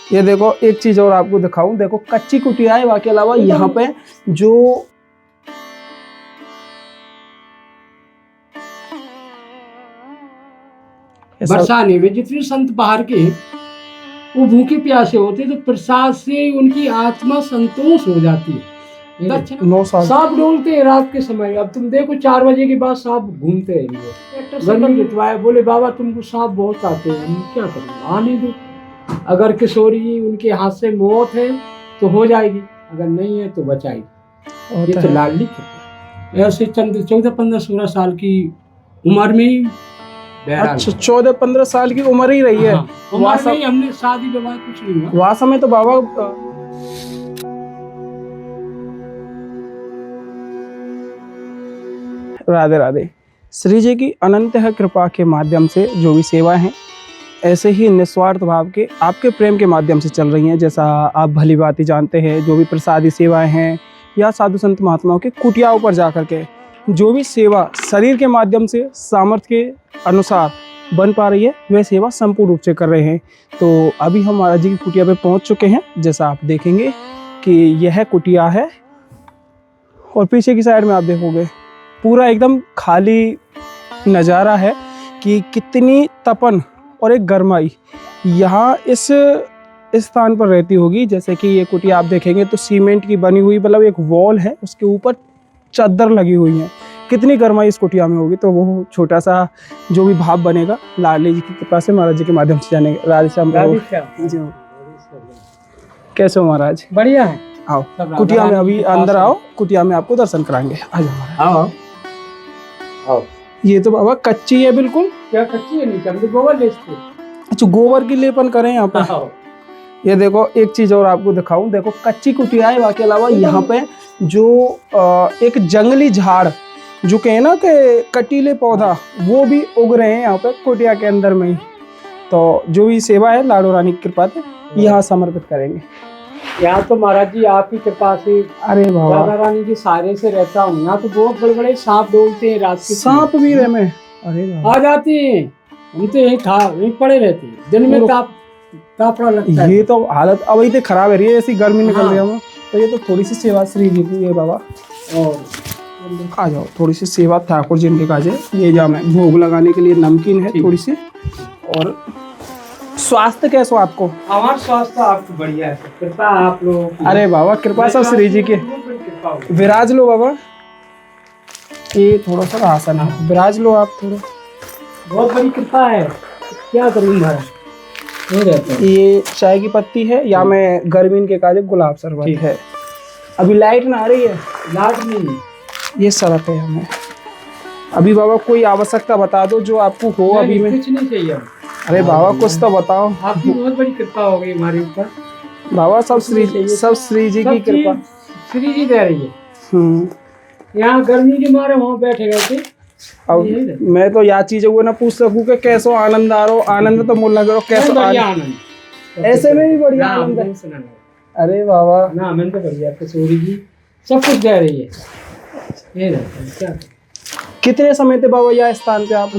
ये देखो एक चीज और आपको दिखाऊं, देखो कच्ची कुटिया है, बाकी अलावा यहाँ पे जो बरसाने में जितने संत बाहर के वो भूखे प्यासे होते तो प्रसाद से उनकी आत्मा संतोष हो जाती है। 9 साल सांप डोलते हैं रात के समय। अब तुम देखो 4 बजे के बाद सांप घूमते हैं। गर्मी जितवाए बोले बाबा तुमको सांप बहुत आते हैं, हम क्या करें, आने दो। अगर किशोरी उनके हाथ से मौत है तो हो जाएगी, अगर नहीं है तो बचाएगी। ये तो लाडली कृपा। ऐसे 14-15-16 साल की उम्र में अच्छा 14-15 साल की उम्र ही रही है। उम्र में हमने शादी विवाह कुछ नहीं हुआ। वहाँ समय तो बाबा राधे राधे। श्री जी की अनंत कृपा के माध्यम से जो भी सेवाएं हैं ऐसे ही निस्वार्थ भाव के आपके प्रेम के माध्यम से चल रही हैं। जैसा आप भली बात ही जानते हैं, जो भी प्रसादी सेवाएं हैं या साधु संत महात्माओं के कुटियाओं पर जाकर के जो भी सेवा शरीर के माध्यम से सामर्थ्य के अनुसार बन पा रही है, वह सेवा संपूर्ण रूप से कर रहे हैं। तो अभी हम महाराज जी की कुटिया पे पहुंच चुके हैं। जैसा आप देखेंगे कि यह कुटिया है और पीछे की साइड में आप देखोगे पूरा एकदम खाली नज़ारा है कि कितनी तपन और एक गरमाई यहाँ इस स्थान पर रहती होगी। जैसे कि ये कुटिया आप देखेंगे तो सीमेंट की बनी हुई, मतलब एक वॉल है, उसके ऊपर चादर लगी हुई है। कितनी गरमाई इस कुटिया में होगी, तो वो छोटा सा जो भी भाव बनेगा लाडली जी की कृपा से महाराज जी के माध्यम से जानेंगे। राधे श्याम जी, कैसे हो महाराज? बढ़िया है। आओ कुटिया में, अभी अंदर आओ, कुटिया में आपको दर्शन कराएंगे। आ जाओ महाराज। आओ। ये तो बाबा कच्ची है बिल्कुल। क्या कच्ची है? नीचे हम तो गोबर लेते। अच्छा गोबर की लेपन करें यहाँ पर। ये देखो एक चीज और आपको दिखाऊं, देखो कच्ची कुटिया है, बाकी अलावा यहाँ पे जो एक जंगली झाड़ जो कहे ना कि कटीले पौधा, वो भी उग रहे हैं यहाँ पे कुटिया के अंदर में ही। तो जो भी सेवा है लाडो रानी की कृपा से यहाँ समर्पित करेंगे। यहाँ तो महाराज जी आपकी कृपा से, अरे बाबा राधा रानी के सारे से रहता हूँ। यहाँ तो बहुत बड़े बड़े सांप डोलते हैं रात के। सांप भी रहे में? अरे आ जाते हैं, हम तो यही था, यही पड़े रहते हैं। दिन में तापड़ा लगता है। ये तो हालत अब ही तो खराब है रही है, ऐसी गर्मी निकल रही है। तो ये तो थोड़ी सी सेवा श्री जी की है बाबा। और आ जाओ, थोड़ी सी सेवा ठाकुर जी के काजे। ये जाम है, भोग लगाने के लिए नमकीन है थोड़ी सी। और स्वास्थ्य कैसा हो आपको? हमारा स्वास्थ्य आपको बढ़िया है, कृपा आप लोग। अरे बाबा कृपा सब श्री जी के। विराज लो बाबा, ये थोड़ा सा आसन है, विराज लो आप थोड़ा। बहुत बड़ी कृपा है, क्या करूँगा। ये चाय की पत्ती है, या मैं गर्मी के काजे गुलाब शरबत है। अभी लाइट ना आ रही है? लाइट नहीं, ये शरत है हमें। अभी बाबा कोई आवश्यकता बता दो जो आपको हो अभी में। कुछ नहीं चाहिए। अरे बाबा कुछ तो बताओ। आपकी बहुत बड़ी कृपा हो गई हमारे ऊपर बाबा। सब श्री जी की कृपा, श्री जी दे रही है। यहाँ गर्मी के मारे वहाँ बैठे गए थे। अब मैं तो यह चीज वो ना पूछ सकूं कि कैसो आनंद आ रहा। आनंद तो मुझे लग रहा कैसो आनंद, ऐसे में भी बढ़िया आनंद है। अरे बाबा ना मैं तो बढ़िया, किशोरी जी सब कुछ दे रही है। ये क्या कितने समय थे बाबा यह स्थान पे आप?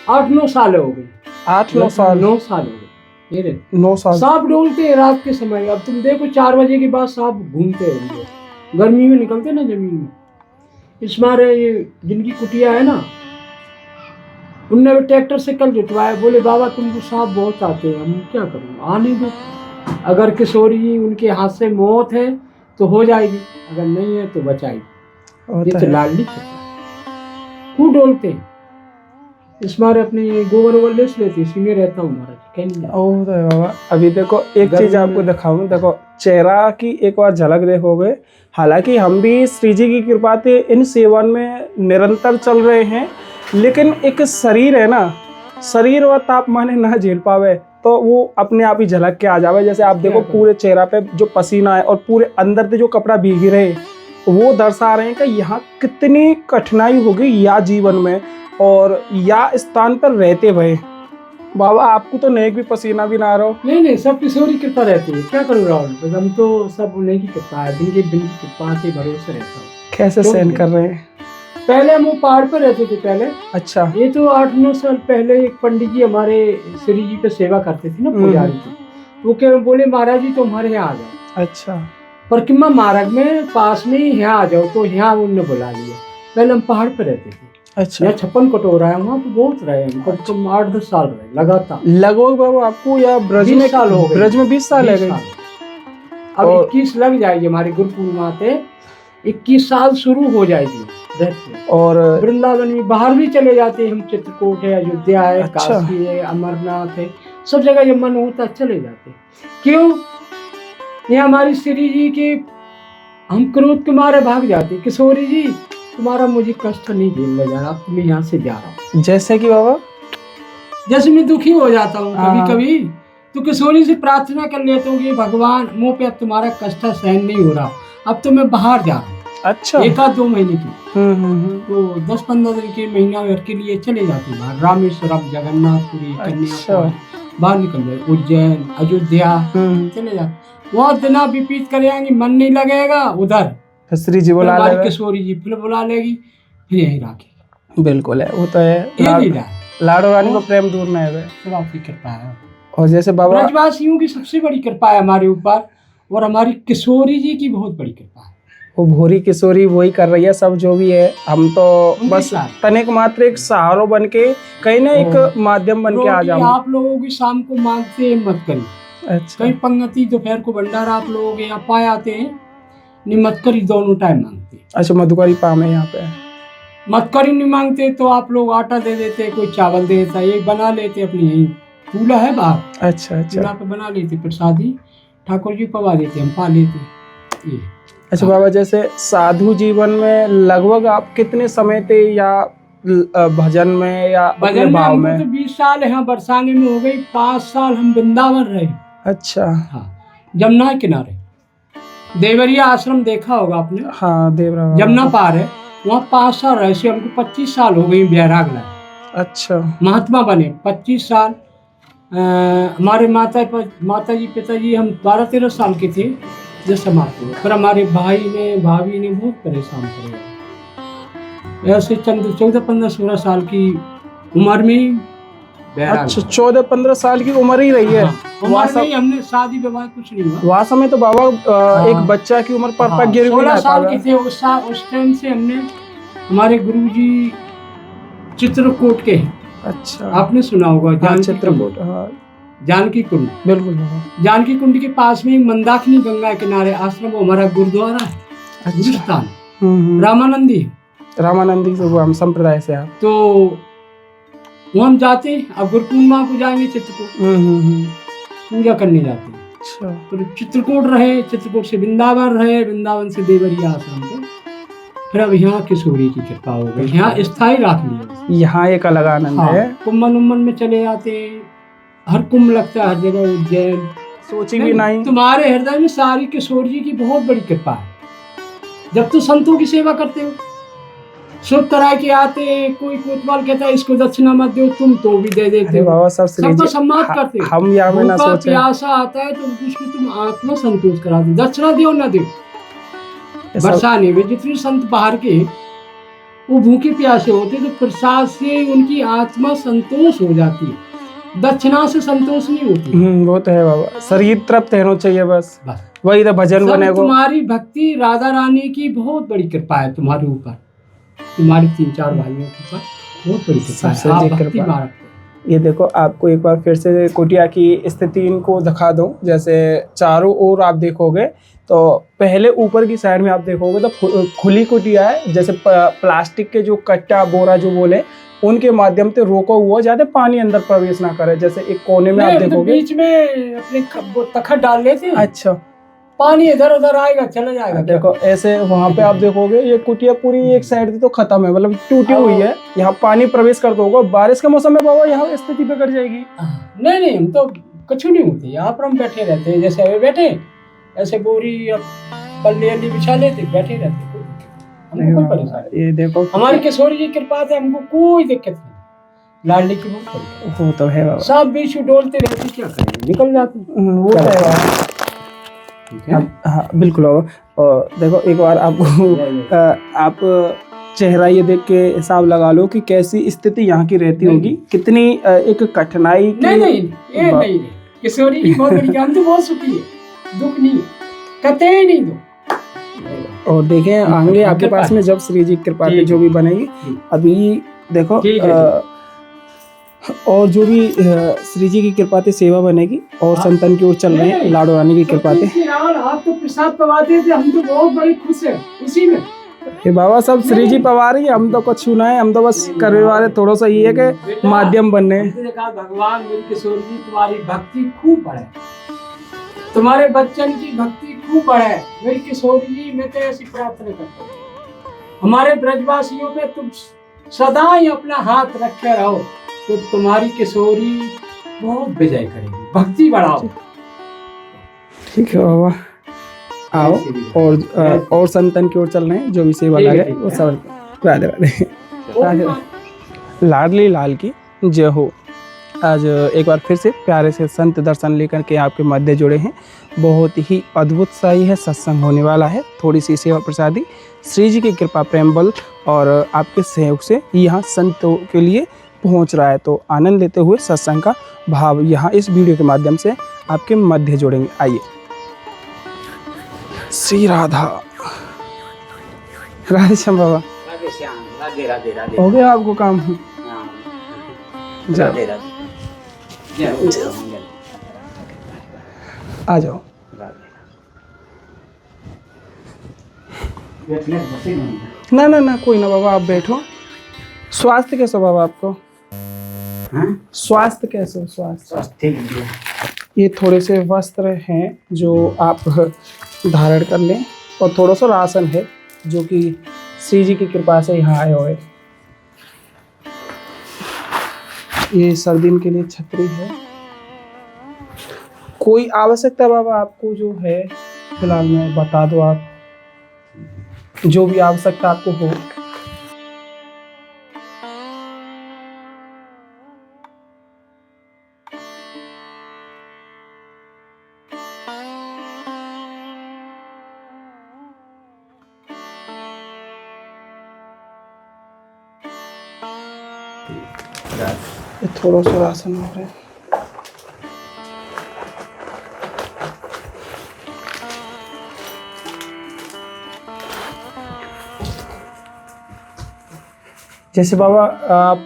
8-9 साल हो गए। 8-9 साल? 9 साल हो गए। ये 9 साल। सांप डोलते हैं रात के समय। अब तुम देखो 4 बजे के बाद सांप घूमते हैं, गर्मी में निकलते ना जमीन में। इस मारे ये जिनकी कुटिया है ना, उनने भी ट्रैक्टर से कल जुटवाया। बोले बाबा तुमको सांप बहुत आते हैं, हम क्या करें, आने दो। अगर किशोरी उनके हाथ से मौत है तो हो जाएगी, अगर नहीं है तो बचाएगी। ये तो लाडली खूब डोलते हैं। इस बार अपने गोबर वोबर ले लेती, इसी में रहता हूँ महाराज, कहीं नहीं। ओह बाबा अभी देखो एक चीज आपको दिखाऊं, देखो चेहरा की एक बार झलक देखोगे। हालांकि हम भी श्री जी की कृपा से इन सेवन में निरंतर चल रहे हैं, लेकिन एक शरीर है ना, शरीर और तापमान ना झेल पावे तो वो अपने आप ही झलक के आ जावे। जैसे आप देखो पूरे चेहरा पे जो पसीना है और पूरे अंदर से जो कपड़ा भीग रहे, वो दर्शा रहे हैं कि यहाँ कितनी कठिनाई होगी या जीवन में और या स्थान पर रहते हुए। बाबा आपको तो नेक भी पसीना भी ना रहो। नहीं सब किशोरी कृपा रहती है, क्या करूँ राहुल, हम तो सब उन्हीं की कृपा है, जिनकी कृपा के भरोसे रहता हूँ। कैसे सहन कर रहे हैं? पहले हम वो पहाड़ पर रहते थे पहले। अच्छा। ये तो 8-9 साल पहले एक पंडित जी हमारे श्री जी पे सेवा करते थे ना, पुजारी जी, वो के बोले महाराज जी तो हमारे यहाँ आ जाओ। अच्छा परिक्रमा मार्ग में पास में ही यहाँ आ जाओ, तो यहाँ उन्होंने बुला लिया। पहले हम पहाड़ पे रहते थे, अच्छा। यहाँ 56 कटोरा है, वहाँ तो बहुत रहे हम, कम से कम 8-10 साल रहे लगातार। लगभग बाबा आपको या ब्रज 20 में साल हो गए। ब्रज में 20 साल है 20 गए। अब और- 21 लग जाएगी हमारी गुरु पूर्णिमा पे, 21 साल शुरू हो जाएगी रहते। और वृंदावन में बाहर भी चले जाते हैं हम, चित्रकूट है, अयोध्या है, अच्छा। काशी है, अमरनाथ है, सब जगह जब मन होता है चले जाते हैं। क्यों? ये हमारी श्री जी के, हम क्रोध के मारे भाग जाते, किशोरी जी तुम्हारा मुझे कष्ट नहीं झेलने जा रहा, तुम्हें यहाँ से जा रहा हूँ। जैसे कि बाबा जैसे मैं दुखी हो जाता हूँ हाँ। कभी कभी, तो किशोरी से प्रार्थना कर लेता हूँ कि भगवान मुँह पे अब तुम्हारा कष्ट सहन नहीं हो रहा, अब तो मैं बाहर जा रहा हूँ। अच्छा। 1-2 महीने की, हम्म। तो 10-15 दिन के महीना भर के लिए चले जाते बाहर, रामेश्वरम, जगन्नाथपुरी, कन्याकुमारी, बाहर निकल जाए, उज्जैन, अयोध्या चले जाते। वहाँ दिना व्यतीत करेंगे, मन नहीं लगेगा उधर, तो श्री जी बुला हमारी लेगा। किशोरी जी फिर बुला लेगी, फिर यहीं राखेगी। बिल्कुल है, वो तो है। ये लीला है, लाडो रानी को प्रेम दूर न है। सब आपकी कृपा है। और जैसे बाबा ब्रजवासियों की सबसे बड़ी कृपा है हमारे ऊपर, और हमारी किशोरी जी की बहुत बड़ी कृपा है। वो भोरी किशोरी वही कर रही है सब जो भी है, हम तो बस तनिक मात्र एक सहारो बन के कहीं ना एक माध्यम बन के आ जाओ। आप लोगों की शाम को मांगते मत करिए, अच्छा। कहीं पंगति दोपहर को भंडारा आप लोगों के यहाँ पाए आते हैं, नहीं मत करी, दोनों टाइम मांगते। अच्छा, मधुकरी पाम है यहाँ पे। मत करी नहीं मांगते तो आप लोग आटा दे देते, कोई चावल दे देता, ये बना लेते अपनी यहीं चूल्हा है बाहर, अच्छा चूल्हा अच्छा। पे बना लेते प्रसादी, ठाकुर जी पवा देते, हम पा लेते ये। अच्छा बाबा, जैसे साधु जीवन में लगभग आप कितने समय थे, या भजन में या अपने भजन में भाव हमको में? तो 20 साल यहाँ बरसाने में हो गई, 5 साल हम वृंदावन रहे। अच्छा। हाँ, जमुना किनारे देवरिया आश्रम देखा होगा आपने, हाँ, देवरा जमुना पार है, वहाँ 5 साल रहे। से हमको 25 साल हो गई बैराग लाए। अच्छा। महात्मा बने 25 साल। हमारे माता जी पिताजी हम 12-13 साल के थे जब समाप्त हुए, फिर हमारे भाई ने भाभी ने बहुत परेशान करे, ऐसे 14-15-16 साल की उम्र में बैराग। अच्छा, 14-15 साल की उम्र ही रही है। हाँ, उम्र में हमने शादी विवाह कुछ नहीं हुआ। वहाँ समय तो बाबा एक बच्चा की उम्र पर गिर भी 16 नहीं साल पाता। के थे उस टाइम से। हमने, हमारे गुरुजी चित्रकूट के हैं, अच्छा। आपने सुना होगा, जानकी चित्रकूट। हाँ, जानकी कुंड। बिल्कुल बाबा। जानकी कुंड के पास में मंदाकिनी गंगा के किनारे आश्रम, हमारा गुरुद्वारा है, अच्छा। गुरुस्थान रामानंदी है। रामानंदी से वो हम संप्रदाय से आप। तो वो हम जाते, अब गुरु पूर्णिमा को जाएंगे चित्रकूट, पूजा करने जाते हैं। अच्छा। फिर चित्रकूट रहे, चित्रकूट से वृंदावन रहे, वृंदावन से देवरिया आश्रम पे, फिर अब यहाँ किशोरी की कृपा हो गई, यहाँ स्थायी रख लिया। यहाँ एक अलग आनंद है। कुंभन उम्मन में चले जाते हैं, हर कुंभ लगता है हर जगह, उज्जैन। सोची भी नहीं। तुम्हारे हृदय में सारी किशोर जी की बहुत बड़ी कृपा है। जब तुम संतों की सेवा करते हो, शुभ कराए के आते, कोई कोतवाल कहता है इसको दक्षिणा मत दो, तुम तो भी दे देते हो, बाबा सब सबको सम्मान करते हो। हम यहाँ में ना भूखा सोचे। प्यासा आता है तो उसको तुम आत्मा संतोष करा दो, दक्षिणा दो ना दो। बरसाने में जितने संत बाहर के वो भूखे प्यासे होते तो प्रसाद से उनकी आत्मा संतोष हो जाती है, दक्षिणा से संतोष नहीं होती। वो तो है बाबा, शरीर तृप्त होना चाहिए बस, बस वही तो भजन बनेगा। तुम्हारी भक्ति, राधा रानी की बहुत बड़ी कृपा है तुम्हारे ऊपर, तुम्हारे 3-4 भाइयों के ऊपर बहुत बड़ी कृपा है। आप भक्ति मार्ग पे। ये देखो, आपको एक बार फिर से कुटिया की स्थिति इनको दिखा दूं। जैसे चारों ओर आप देखोगे तो पहले ऊपर की साइड में आप देखोगे तो खुली कुटिया है, जैसे प्लास्टिक के जो कट्टा बोरा जो बोले उनके माध्यम से रोका हुआ, ज्यादा पानी अंदर प्रवेश ना करे। जैसे एक कोने में आप देखोगे बीच में अपने तखत डाल लेते हैं। अच्छा, पानी इधर उधर आएगा चला जाएगा। देखो ऐसे वहाँ पे आप देखोगे ये कुटिया पूरी एक साइड तो खत्म है, मतलब टूटी हुई है, यहाँ पानी प्रवेश करता होगा। बारिश के मौसम में बाबा यहाँ स्थिति बिगड़ जाएगी। नहीं, हम तो कुछ नहीं होते, यहाँ पर हम बैठे रहते हैं, जैसे बैठे ऐसे बोरी पल्ली बिछा लेते बैठे रहते, हमको कोई परेशानी। ये देखो हमारी किशोरी जी कृपा से हमको कोई दिक्कत नहीं, लाडली की बहुत बड़ी। वो तो है बाबा, सब बीच डोलते रहते, क्या करेंगे, निकल जाते। वो तो है। हाँ बिल्कुल बाबा। और देखो एक बार आपको आप चेहरा ये देख के हिसाब लगा लो कि कैसी स्थिति यहाँ की रहती होगी, कितनी एक कठिनाई की। नहीं, किशोरी की बहुत बड़ी, हम तो बहुत सुखी है, दुख नहीं है, कतई नहीं दुख। और देखें आगे आपके पास में जब श्री जी की कृपा से जो भी बनेगी, अभी देखो और जो भी श्री जी की कृपा से सेवा बनेगी और संतन की ओर चल रहे हैं लाडो रानी की कृपा से। आप तो प्रसाद पवाते थे, हम तो बहुत बड़े खुश हैं उसी में। ये बाबा सब श्री जी पवा रही है, हम तो कुछ छूना है, हम तो बस करने वाले थोड़ा सा ये है कि माध्यम बनने। हमने कहा भगवान मेरी किशोर जी तुम्हारी भक्ति खूब बढ़े, तुम्हारे बच्चन की भक्ति खूब बढ़े मेरी किशोर जी, मैं तो ऐसी प्रार्थना करता हूँ। हमारे ब्रजवासियों पे तुम सदा ही अपना हाथ रखे रहो, तो तुम्हारी किशोरी बहुत विजय करेगी, भक्ति बढ़ाओ। ठीक है बाबा, आओ और संतन की ओर चल रहे हैं, जो भी सेवा लगे वो सब। राधे राधे, राधे लाडली लाल की जय हो। आज एक बार फिर से प्यारे से संत दर्शन लेकर के आपके मध्य जुड़े हैं। बहुत ही अद्भुत सा ही है सत्संग होने वाला है। थोड़ी सी सेवा प्रसादी श्री जी की कृपा प्रेम बल और आपके सहयोग से यहाँ संतों के लिए पहुँच रहा है। तो आनंद लेते हुए सत्संग का भाव यहाँ इस वीडियो के माध्यम से आपके मध्य जोड़ेंगे। आइए। श्री राधा राधे श्याम बाबा, राधे राधे राधे। हो गया आपको काम? राधे राधे, आ जाओ। ना ना ना कोई ना बाबा, आप बैठो। स्वास्थ्य कैसा बाबा आपको? स्वास्थ्य कैसे हो? स्वास्थ्य ये थोड़े से वस्त्र हैं जो आप धारण कर लें और थोड़ा सा राशन है जो कि श्री जी की कृपा से यहाँ आए हुए। ये सर्दी के लिए छतरी है। कोई आवश्यकता बाबा आपको जो है फिलहाल में बता दो, आप जो भी आवश्यकता आपको हो। ये थोड़ा सा राशन हो रहा है। जैसे बाबा आप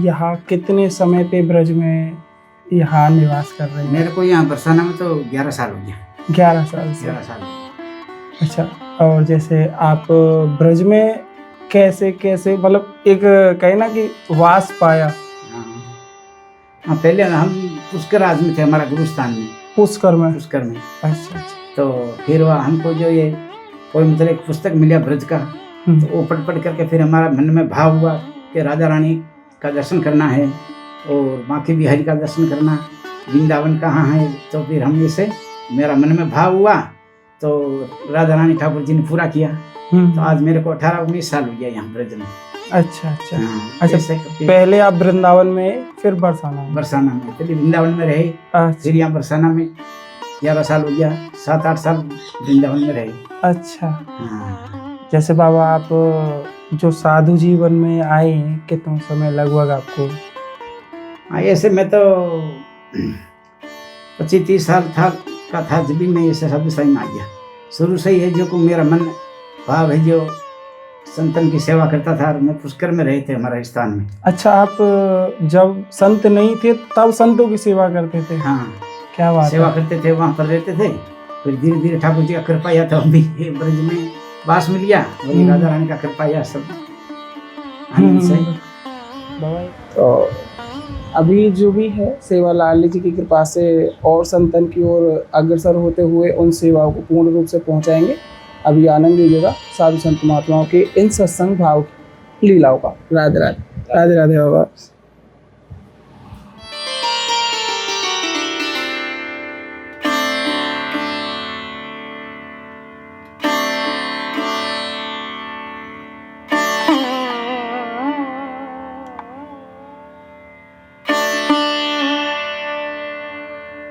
यहाँ कितने समय पे ब्रज में यहाँ निवास कर रहे हैं? मेरे को यहाँ बरसाना में तो 11 साल हो गया। 11 साल से? 11 साल। अच्छा, और जैसे आप ब्रज में कैसे कैसे मतलब एक कहे ना कि वास पाया? हाँ, पहले हम पुष्कर आदमी थे हमारा गुरुस्थान में। पुष्कर में? पुष्कर में। अच्छा। तो फिर वह हमको जो ये कोई मतलब एक पुस्तक मिला ब्रज का, तो वो पढ़ करके फिर हमारा मन में भाव हुआ कि राधा रानी का दर्शन करना है और बांके बिहारी का दर्शन करना, वृंदावन कहाँ है। तो फिर हम इसे मेरा मन में भाव हुआ तो राधा रानी ठाकुर जी ने पूरा किया। तो आज मेरे को 18-19 साल हो गया यहाँ ब्रज में। अच्छा अच्छा। हाँ, अच्छा, पहले आप वृंदावन में फिर बरसाना में? बरसाना में पहले वृंदावन में रहे। अच्छा। फिर यहाँ बरसाना में 11 साल हो गया, 7-8 साल वृंदावन में रहे। अच्छा। हाँ। जैसे बाबा आप जो साधु जीवन में आए हैं कितना समय लगभग आपको? ऐसे मैं तो 25-30 साल का था जब भी मैं ऐसे साधु संग में आ गया। शुरू से ही है जो को मेरा मन भाव है, जो संतन की सेवा करता था। मैं पुष्कर में रहे थे हमारे स्थान में। अच्छा, आप जब संत नहीं थे तब संतों की सेवा करते थे? हाँ, क्या बात सेवा है। करते थे, वहाँ पर रहते थे। फिर धीरे धीरे ठाकुर जी का कृपा या तो हम भी ब्रज में वास मिल गया, वही राधा रानी का कृपा या सब आनंद से। तो अभी जो भी है सेवा लाडली जी की कृपा से और संतन की ओर अग्रसर होते हुए उन सेवाओं को पूर्ण रूप से पहुंचाएंगे। अभी आनंद लीजिएगा साधु संत महात्माओं के इन सत्संग भाव लीलाओं का। राधे राधे, राधे राधे बाबा।